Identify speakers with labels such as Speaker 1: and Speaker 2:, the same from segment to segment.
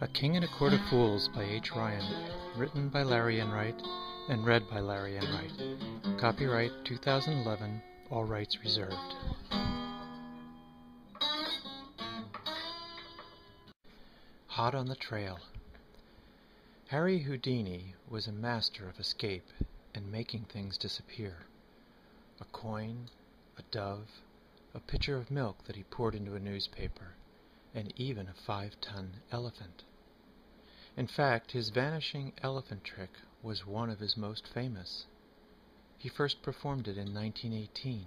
Speaker 1: A King and a Court of Fools by H. Ryan, written by Larry Enright and read by Larry Enright. Copyright 2011, all rights reserved. Hot on the Trail. Harry Houdini was a master of escape and making things disappear. A coin, a dove, a pitcher of milk that he poured into a newspaper, and even a 5-ton elephant. In fact, his vanishing elephant trick was one of his most famous. He first performed it in 1918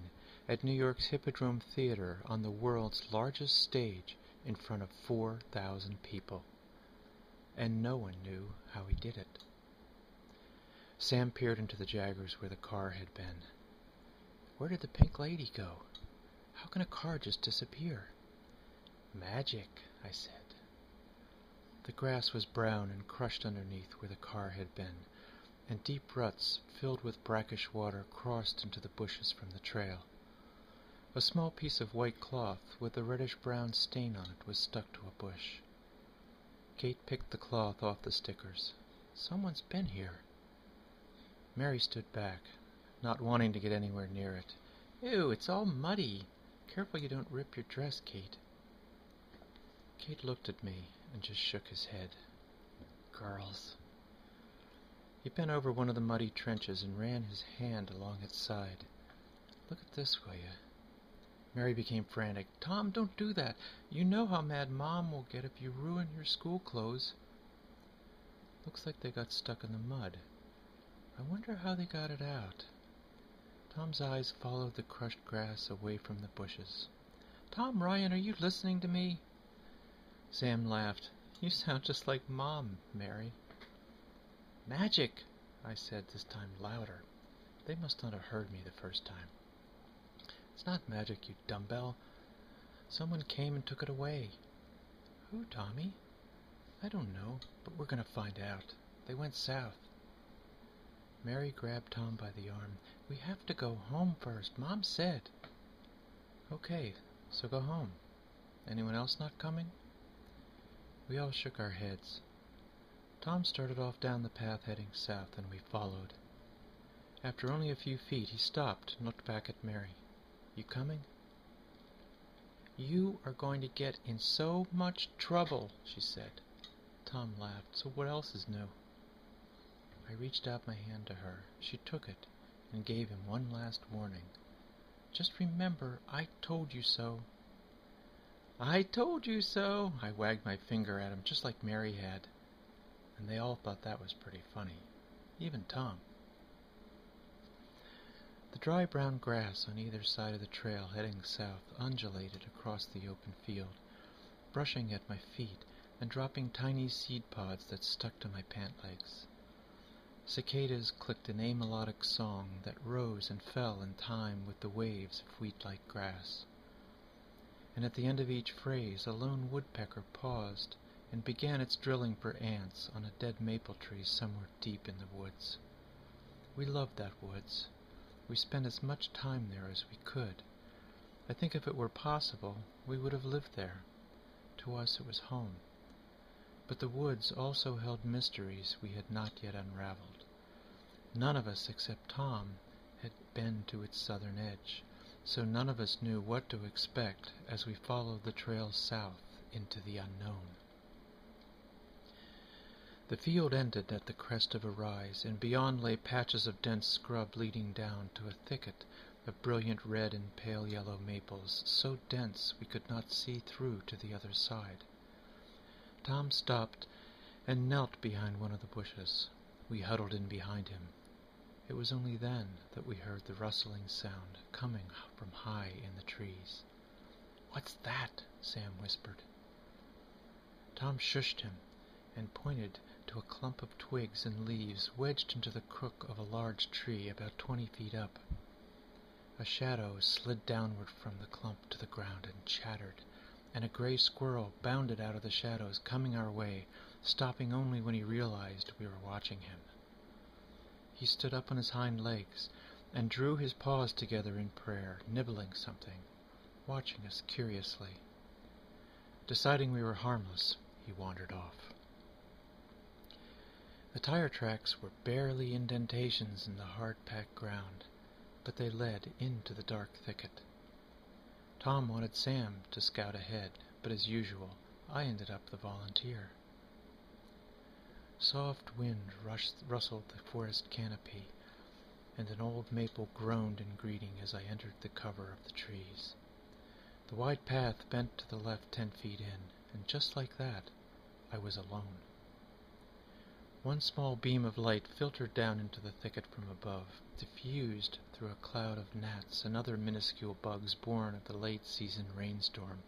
Speaker 1: at New York's Hippodrome Theater on the world's largest stage in front of 4,000 people. And no one knew how he did it. Sam peered into the Jaggers where the car had been. Where did the pink lady go? How can a car just disappear? Magic, I said. The grass was brown and crushed underneath where the car had been, and deep ruts filled with brackish water crossed into the bushes from the trail. A small piece of white cloth with a reddish-brown stain on it was stuck to a bush. Kate picked the cloth off the stickers. Someone's been here. Mary stood back, not wanting to get anywhere near it. Ew, it's all muddy. Careful you don't rip your dress, Kate. Kate looked at me and just shook his head. Girls. He bent over one of the muddy trenches and ran his hand along its side. Look at this, will you? Mary became frantic. Tom, don't do that. You know how mad Mom will get if you ruin your school clothes. Looks like they got stuck in the mud. I wonder how they got it out. Tom's eyes followed the crushed grass away from the bushes. Tom Ryan, are you listening to me? Sam laughed. You sound just like Mom, Mary. Magic, I said, this time louder. They must not have heard me the first time. It's not magic, you dumbbell. Someone came and took it away. Who, Tommy? I don't know, but we're going to find out. They went south. Mary grabbed Tom by the arm. We have to go home first, Mom said. Okay, so go home. Anyone else not coming? We all shook our heads. Tom started off down the path heading south, and we followed. After only a few feet, he stopped and looked back at Mary. You coming? You are going to get in so much trouble, she said. Tom laughed. So what else is new? I reached out my hand to her. She took it and gave him one last warning. Just remember, I told you so. I told you so. I wagged my finger at him just like Mary had. And they all thought that was pretty funny. Even Tom. The dry brown grass on either side of the trail heading south undulated across the open field, brushing at my feet and dropping tiny seed pods that stuck to my pant legs. Cicadas clicked an amelodic song that rose and fell in time with the waves of wheat-like grass. And at the end of each phrase, a lone woodpecker paused and began its drilling for ants on a dead maple tree somewhere deep in the woods. We loved that woods. We spent as much time there as we could. I think if it were possible, we would have lived there. To us it was home. But the woods also held mysteries we had not yet unraveled. None of us except Tom had been to its southern edge, so none of us knew what to expect as we followed the trail south into the unknown. The field ended at the crest of a rise, and beyond lay patches of dense scrub leading down to a thicket of brilliant red and pale yellow maples, so dense we could not see through to the other side. Tom stopped and knelt behind one of the bushes. We huddled in behind him. It was only then that we heard the rustling sound coming from high in the trees. "What's that?" Sam whispered. Tom shushed him and pointed to a clump of twigs and leaves wedged into the crook of a large tree about 20 feet up. A shadow slid downward from the clump to the ground and chattered, and a gray squirrel bounded out of the shadows, coming our way, stopping only when he realized we were watching him. He stood up on his hind legs, and drew his paws together in prayer, nibbling something, watching us curiously. Deciding we were harmless, he wandered off. The tire tracks were barely indentations in the hard-packed ground, but they led into the dark thicket. Tom wanted Sam to scout ahead, but as usual, I ended up the volunteer. Soft wind rustled the forest canopy, and an old maple groaned in greeting as I entered the cover of the trees. The wide path bent to the left 10 feet in, and just like that, I was alone. One small beam of light filtered down into the thicket from above, diffused through a cloud of gnats and other minuscule bugs born of the late-season rainstorm.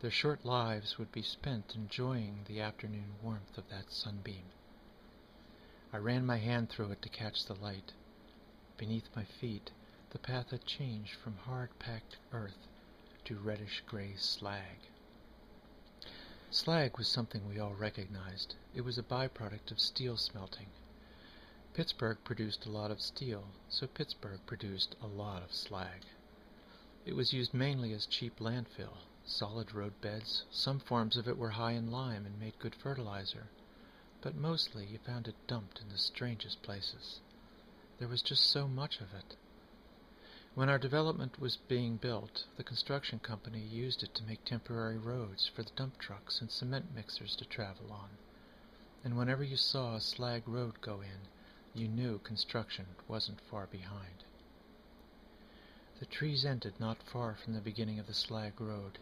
Speaker 1: Their short lives would be spent enjoying the afternoon warmth of that sunbeam. I ran my hand through it to catch the light. Beneath my feet, the path had changed from hard-packed earth to reddish-gray slag. Slag was something we all recognized. It was a byproduct of steel smelting. Pittsburgh produced a lot of steel, so Pittsburgh produced a lot of slag. It was used mainly as cheap landfill, solid road beds. Some forms of it were high in lime and made good fertilizer, but mostly you found it dumped in the strangest places. There was just so much of it. When our development was being built, the construction company used it to make temporary roads for the dump trucks and cement mixers to travel on. And whenever you saw a slag road go in, you knew construction wasn't far behind. The trees ended not far from the beginning of the slag road,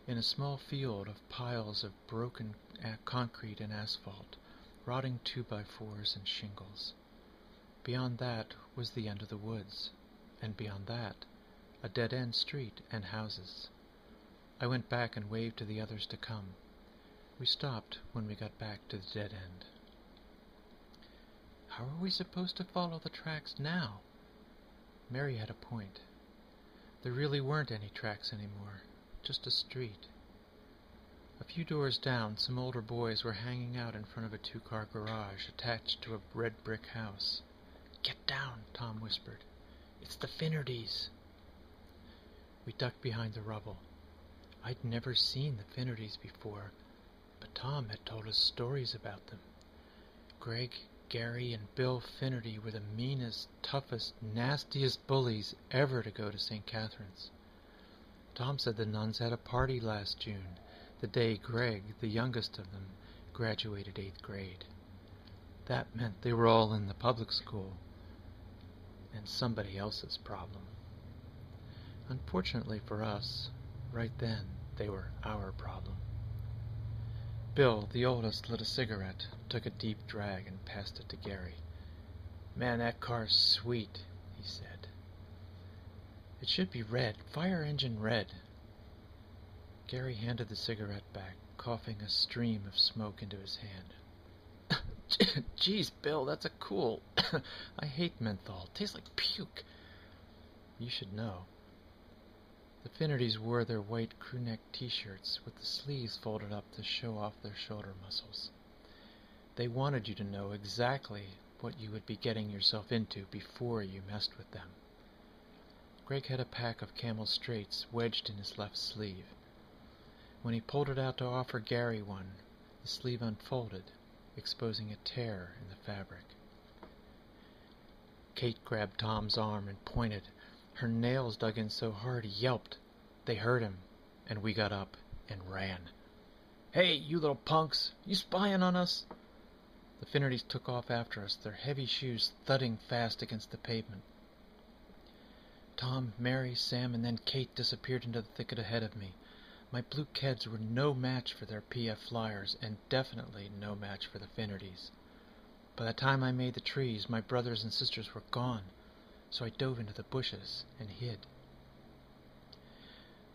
Speaker 1: in a small field of piles of broken concrete and asphalt, rotting 2x4s and shingles. Beyond that was the end of the woods, and beyond that, a dead-end street and houses. I went back and waved to the others to come. We stopped when we got back to the dead end. How are we supposed to follow the tracks now? Mary had a point. There really weren't any tracks anymore, just a street. A few doors down, some older boys were hanging out in front of a 2-car garage attached to a red brick house. "Get down," Tom whispered. "It's the Finnerdys." We ducked behind the rubble. I'd never seen the Finnerdys before, but Tom had told us stories about them. Greg, Gary, and Bill Finnerty were the meanest, toughest, nastiest bullies ever to go to St. Catherine's. Tom said the nuns had a party last June, the day Greg, the youngest of them, graduated 8th grade. That meant they were all in the public school, and somebody else's problem. Unfortunately for us, right then, they were our problem. Bill, the oldest, lit a cigarette, took a deep drag, and passed it to Gary. "Man, that car's sweet," he said. "It should be red, fire engine red." Gary handed the cigarette back, coughing a stream of smoke into his hand. "Geez, Bill, that's a cool. I hate menthol. Tastes like puke." "You should know." The Finnerdys wore their white crew-neck t-shirts with the sleeves folded up to show off their shoulder muscles. They wanted you to know exactly what you would be getting yourself into before you messed with them. Greg had a pack of Camel Straights wedged in his left sleeve. When he pulled it out to offer Gary one, the sleeve unfolded, exposing a tear in the fabric. Kate grabbed Tom's arm and pointed. Her nails dug in so hard he yelped. They hurt him, and we got up and ran. "Hey, you little punks! You spying on us?" The Finnerdys took off after us, their heavy shoes thudding fast against the pavement. Tom, Mary, Sam, and then Kate disappeared into the thicket ahead of me. My blue Keds were no match for their PF Flyers, and definitely no match for the Finnerdys. By the time I made the trees, my brothers and sisters were gone, so I dove into the bushes and hid.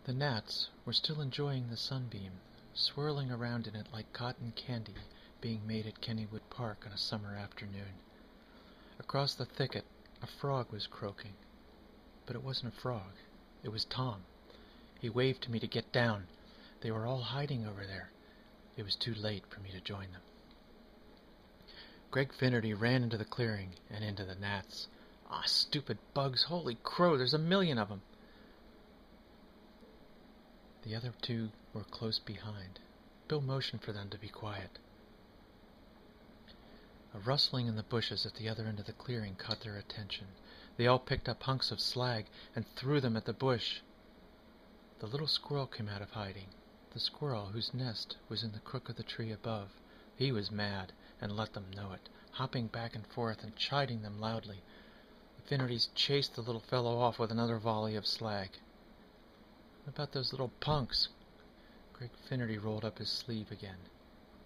Speaker 1: The gnats were still enjoying the sunbeam, swirling around in it like cotton candy being made at Kennywood Park on a summer afternoon. Across the thicket, a frog was croaking. But it wasn't a frog. It was Tom. He waved to me to get down. They were all hiding over there. It was too late for me to join them. Greg Finnerty ran into the clearing and into the gnats. Ah, stupid bugs. Holy crow, there's a million of them. The other two were close behind. Bill motioned for them to be quiet. A rustling in the bushes at the other end of the clearing caught their attention. They all picked up hunks of slag and threw them at the bush. The little squirrel came out of hiding. The squirrel whose nest was in the crook of the tree above. He was mad and let them know it, hopping back and forth and chiding them loudly. The Finnertys chased the little fellow off with another volley of slag. What about those little punks? Greg Finnerty rolled up his sleeve again.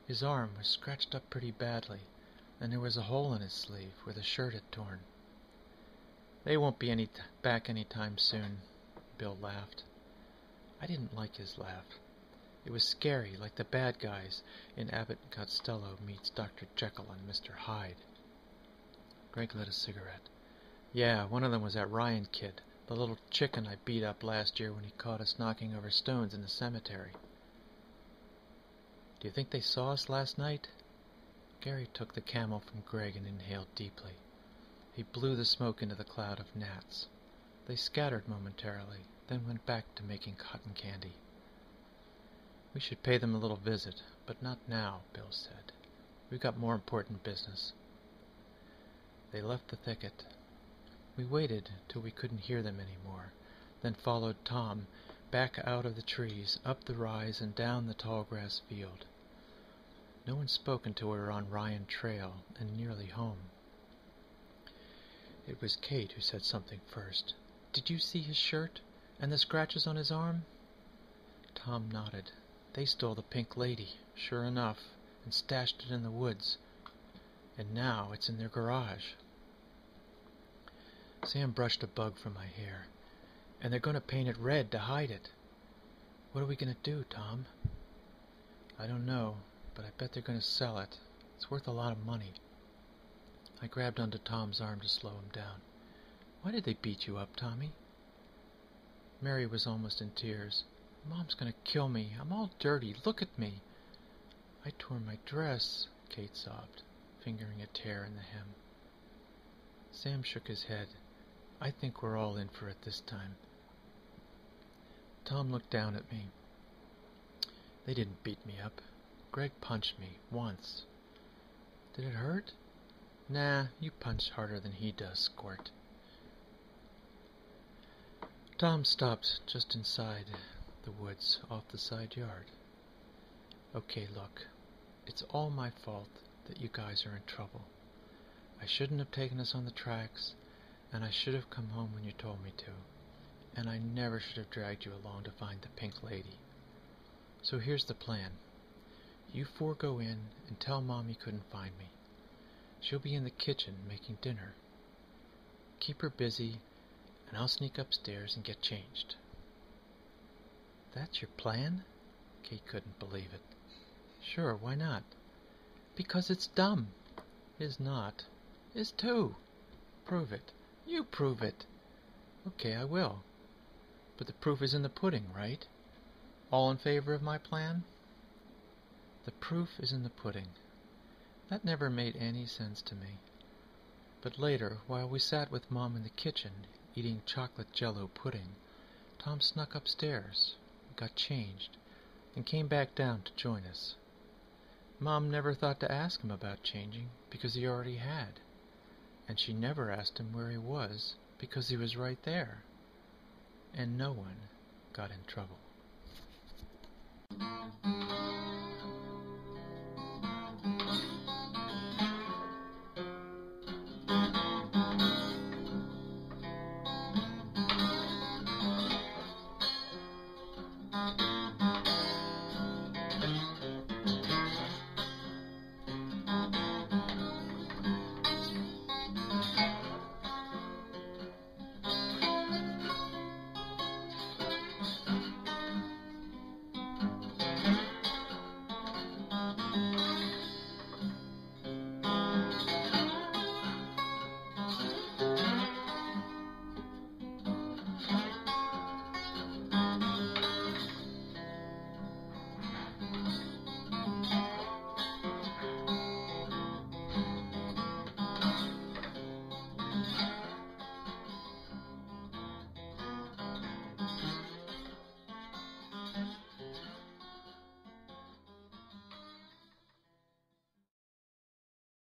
Speaker 1: His arm was scratched up pretty badly, and there was a hole in his sleeve where the shirt had torn. They won't be back any time soon, Bill laughed. I didn't like his laugh. It was scary, like the bad guys in Abbott and Costello meets Dr. Jekyll and Mr. Hyde. Greg lit a cigarette. Yeah, one of them was that Ryan kid, the little chicken I beat up last year when he caught us knocking over stones in the cemetery. Do you think they saw us last night? Gary took the Camel from Greg and inhaled deeply. He blew the smoke into the cloud of gnats. They scattered momentarily, then went back to making cotton candy. We should pay them a little visit, but not now, Bill said. We've got more important business. They left the thicket. We waited till we couldn't hear them anymore, then followed Tom back out of the trees, up the rise, and down the tall grass field. No one spoke until we were on Ryan Trail and nearly home. It was Kate who said something first. Did you see his shirt and the scratches on his arm? Tom nodded. They stole the Pink Lady, sure enough, and stashed it in the woods. And now it's in their garage. Sam brushed a bug from my hair. And they're going to paint it red to hide it. What are we going to do, Tom? I don't know, but I bet they're going to sell it. It's worth a lot of money. I grabbed onto Tom's arm to slow him down. Why did they beat you up, Tommy? Mary was almost in tears. Mom's going to kill me. I'm all dirty. Look at me. I tore my dress, Kate sobbed, fingering a tear in the hem. Sam shook his head. I think we're all in for it this time. Tom looked down at me. They didn't beat me up. Greg punched me, once. Did it hurt? Nah, you punched harder than he does, Squirt. Tom stopped just inside the woods off the side yard. Okay, look. It's all my fault that you guys are in trouble. I shouldn't have taken us on the tracks, and I should have come home when you told me to. And I never should have dragged you along to find the Pink Lady. So here's the plan. You four go in and tell Mom you couldn't find me. She'll be in the kitchen making dinner. Keep her busy, and I'll sneak upstairs and get changed. That's your plan? Kate couldn't believe it. Sure, why not? Because it's dumb. Is not. Is too. Prove it. You prove it. Okay, I will. But the proof is in the pudding, right? All in favor of my plan? The proof is in the pudding. That never made any sense to me. But later, while we sat with Mom in the kitchen, eating chocolate jello pudding, Tom snuck upstairs, got changed, and came back down to join us. Mom never thought to ask him about changing, because he already had. And she never asked him where he was, because he was right there. And no one got in trouble.